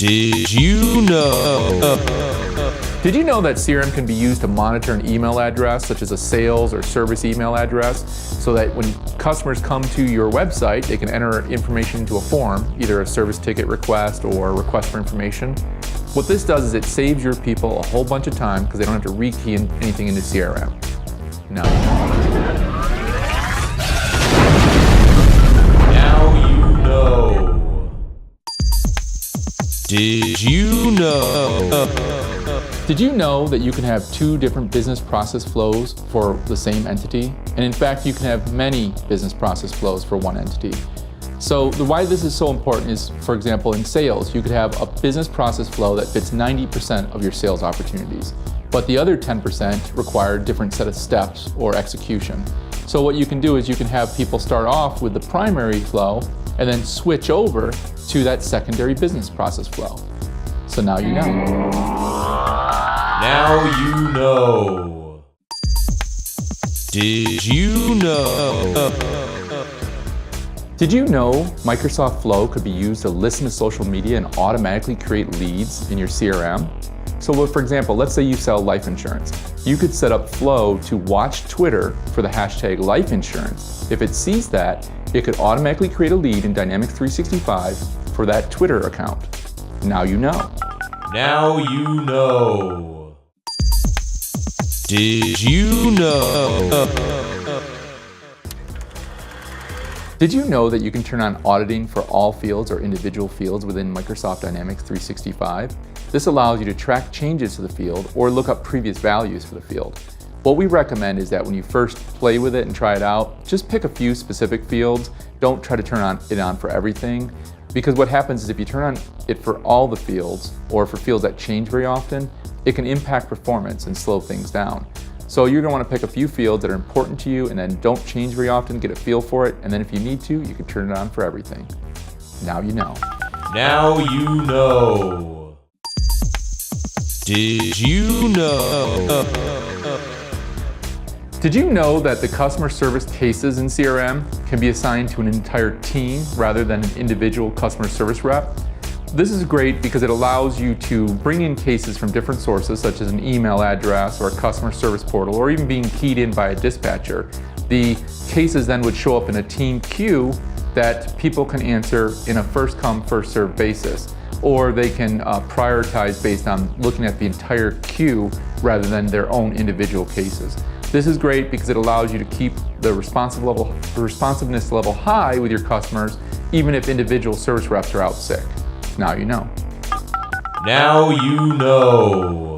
Did you know? Did you know that CRM can be used to monitor an email address, such as a sales or service email address, so that when customers come to your website, they can enter information into a form, either a service ticket request or a request for information? What this does is it saves your people a whole bunch of time because they don't have to rekey anything into CRM. Now you know. Did you know? Did you know that you can have two different business process flows for the same entity? And in fact, you can have many business process flows for one entity. So why this is so important is, for example, in sales, you could have a business process flow that fits 90% of your sales opportunities, but the other 10% require a different set of steps or execution. So what you can do is you can have people start off with the primary flow and then switch over to that secondary business process flow. So now you know. Now you know. Did you know? Did you know Microsoft Flow could be used to listen to social media and automatically create leads in your CRM? So for example, let's say you sell life insurance. You could set up Flow to watch Twitter for the hashtag life insurance. If it sees that, it could automatically create a lead in Dynamics 365 for that Twitter account. Now you know. Now you know. Did you know? Did you know that you can turn on auditing for all fields or individual fields within Microsoft Dynamics 365? This allows you to track changes to the field or look up previous values for the field. What we recommend is that when you first play with it and try it out, just pick a few specific fields. Don't try to turn it on for everything, because what happens is if you turn on it for all the fields or for fields that change very often, it can impact performance and slow things down. So you're going to want to pick a few fields that are important to you and then don't change very often, get a feel for it, and then if you need to, you can turn it on for everything. Now you know. Now you know. Did you know? Did you know that the customer service cases in CRM can be assigned to an entire team rather than an individual customer service rep? This is great because it allows you to bring in cases from different sources, such as an email address or a customer service portal, or even being keyed in by a dispatcher. The cases then would show up in a team queue that people can answer in a first come, first served basis, or they can prioritize based on looking at the entire queue rather than their own individual cases. This is great because it allows you to keep the responsiveness level high with your customers, even if individual service reps are out sick. Now you know. Now you know.